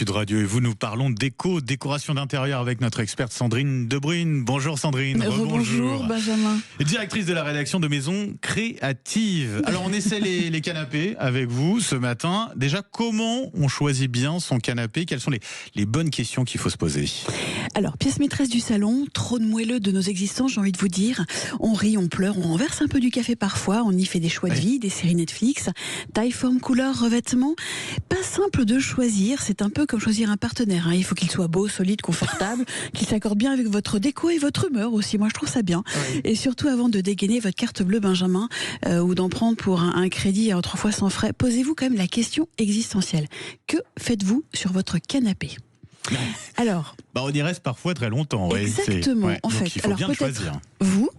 Sud Radio et vous, nous parlons décoration d'intérieur avec notre experte Sandrine Debruyne. Bonjour Sandrine. Bonjour Benjamin. Directrice de la rédaction de Maison Créative. Alors on essaie les canapés avec vous ce matin. Déjà, comment on choisit bien son canapé? Quelles sont les bonnes questions qu'il faut se poser? Alors, pièce maîtresse du salon, trône moelleux de nos existences, j'ai envie de vous dire. On rit, on pleure, on renverse un peu du café parfois, on y fait des choix de vie, des séries Netflix, taille, forme, couleur, revêtement. Pas simple de choisir, c'est un peu comme choisir un partenaire. Il faut qu'il soit beau, solide, confortable, qu'il s'accorde bien avec votre déco et votre humeur aussi. Moi, je trouve ça bien. Oui. Et surtout, avant de dégainer votre carte bleue, Benjamin, ou d'en prendre pour un crédit à 3 fois sans frais, posez-vous quand même la question existentielle. Que faites-vous sur votre canapé ? Alors, on y reste parfois très longtemps. Exactement. En fait, il faut bien choisir. Vous,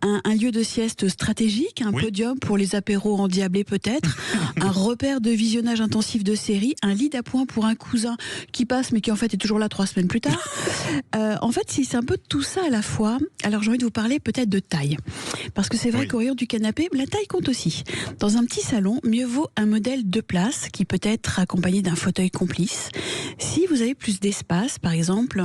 un lieu de sieste stratégique, un podium pour les apéros endiablés peut-être, un repère de visionnage intensif de séries, un lit d'appoint pour un cousin qui passe mais qui en fait est toujours là 3 semaines plus tard. En fait, si c'est un peu tout ça à la fois, alors j'ai envie de vous parler peut-être de taille. Parce que c'est vrai qu'au rayon du canapé, la taille compte aussi. Dans un petit salon, mieux vaut un modèle 2 places qui peut être accompagné d'un fauteuil complice. Si vous avez plus d'espace, par exemple,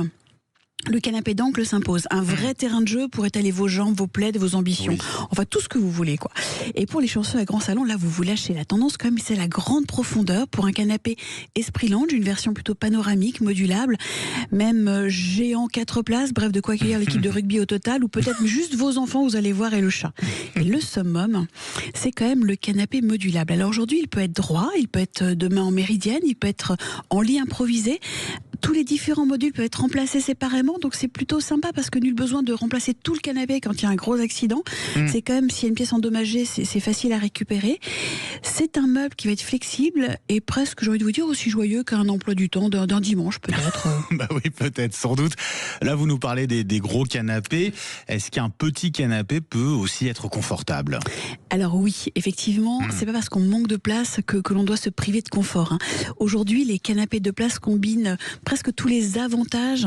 le canapé d'angle s'impose. Un vrai terrain de jeu pour étaler vos jambes, vos plaids, vos ambitions. Enfin, tout ce que vous voulez, quoi. Et pour les chanceux à grand salon, là, vous vous lâchez. La tendance, quand même, c'est la grande profondeur pour un canapé Esprit Lounge, une version plutôt panoramique, modulable, même géant 4 places, bref, de quoi accueillir l'équipe de rugby au total, ou peut-être juste vos enfants, vous allez voir, et le chat. Et le summum, c'est quand même le canapé modulable. Alors aujourd'hui, il peut être droit, il peut être demain en méridienne, il peut être en lit improvisé. Tous les différents modules peuvent être remplacés séparément, donc c'est plutôt sympa parce que nul besoin de remplacer tout le canapé quand il y a un gros accident. C'est quand même, s'il y a une pièce endommagée, c'est facile à récupérer. C'est un meuble qui va être flexible et presque, j'ai envie de vous dire, aussi joyeux qu'un emploi du temps d'un dimanche peut-être. Oui, peut-être, sans doute. Là, vous nous parlez des gros canapés. Est-ce qu'un petit canapé peut aussi être confortable? Alors oui, effectivement, c'est pas parce qu'on manque de place que l'on doit se priver de confort. Aujourd'hui, les canapés de place combinent presque tous les avantages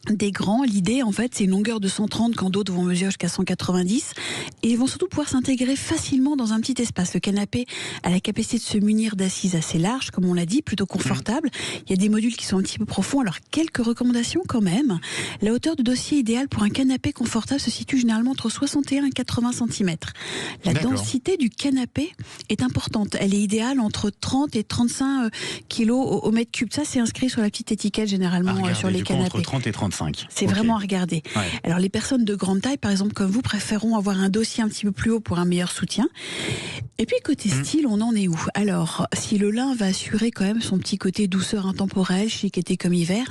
des grands. L'idée, en fait, c'est une longueur de 130 quand d'autres vont mesurer jusqu'à 190. Et ils vont surtout pouvoir s'intégrer facilement dans un petit espace. Le canapé a la capacité de se munir d'assises assez larges, comme on l'a dit, plutôt confortables. Il y a des modules qui sont un petit peu profonds. Alors, quelques recommandations quand même. La hauteur de dossier idéale pour un canapé confortable se situe généralement entre 61 et 80 cm. La densité du canapé est importante. Elle est idéale entre 30 et 35 kg au mètre cube. Ça, c'est inscrit sur la petite étiquette généralement sur les canapés. Entre 30 et 35. C'est vraiment à regarder. Alors les personnes de grande taille, par exemple comme vous, préféreront avoir un dossier un petit peu plus haut pour un meilleur soutien. Et puis côté style, on en est où? Alors, si le lin va assurer quand même son petit côté douceur intemporelle, chic été comme hiver,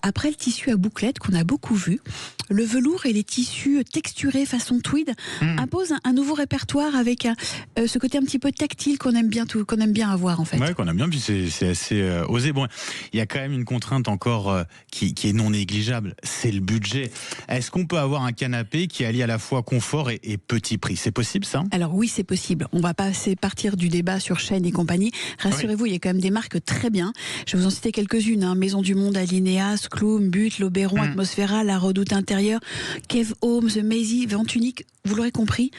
après le tissu à bouclettes qu'on a beaucoup vu, le velours et les tissus texturés façon tweed imposent un nouveau répertoire avec ce côté un petit peu tactile qu'on aime bien avoir en fait. Ouais, qu'on aime bien, puis c'est assez osé. Bon, il y a quand même une contrainte encore qui est non négligeable, c'est le budget. Est-ce qu'on peut avoir un canapé qui allie à la fois confort et petit prix? C'est possible ça? Alors oui, c'est possible. On va pas partir du débat sur Shein et compagnie. Rassurez-vous, il y a quand même des marques très bien. Je vais vous en citer quelques-unes. Maison du Monde, Alinéa, Skloum, But, L'Oberon, Atmosphera, La Redoute Intérieure, Kev Homes, Maisy, Ventunique. Vous l'aurez compris.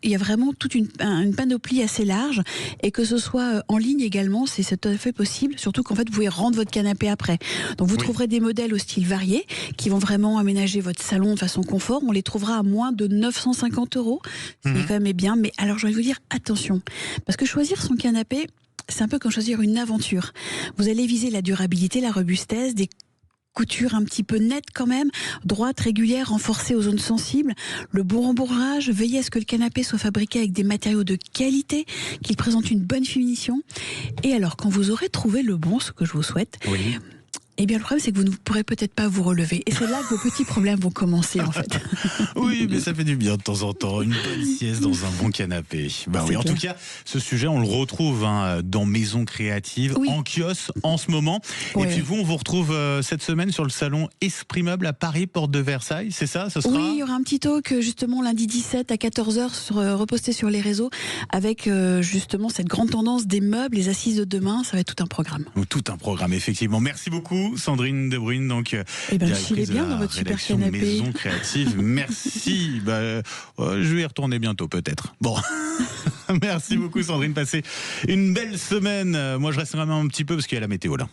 Il y a vraiment toute une panoplie assez large, et que ce soit en ligne également, c'est tout à fait possible, surtout qu'en fait vous pouvez rendre votre canapé après. Donc vous trouverez des modèles au style varié qui vont vraiment aménager votre salon de façon confort. On les trouvera à moins de 950 €, ce qui est quand même bien. Mais alors j'ai envie de vous dire attention, parce que choisir son canapé, c'est un peu comme choisir une aventure. Vous allez viser la durabilité, la robustesse, des couture un petit peu nette quand même, droite, régulière, renforcée aux zones sensibles, le bon rembourrage, veillez à ce que le canapé soit fabriqué avec des matériaux de qualité, qu'il présente une bonne finition. Et alors, quand vous aurez trouvé le bon, ce que je vous souhaite, eh bien, le problème, c'est que vous ne pourrez peut-être pas vous relever. Et c'est là que vos petits problèmes vont commencer, en fait. Oui, mais ça fait du bien de temps en temps. Une bonne sieste dans un bon canapé. En tout cas, ce sujet, on le retrouve dans Maison Créative, en kiosque, en ce moment. Et puis vous, on vous retrouve cette semaine sur le salon Esprit Meuble à Paris, porte de Versailles. C'est ça? Ce sera... Oui, il y aura un petit talk, justement, lundi 17 à 14h, reposté sur les réseaux, avec justement cette grande tendance des meubles, les assises de demain. Ça va être tout un programme. Tout un programme, effectivement. Merci beaucoup. Sandrine Debruyne, donc directrice de la rédaction de Maison Créative. Merci. Je vais y retourner bientôt, peut-être. Bon, merci beaucoup, Sandrine. Passez une belle semaine. Moi, je resterai même un petit peu parce qu'il y a la météo là.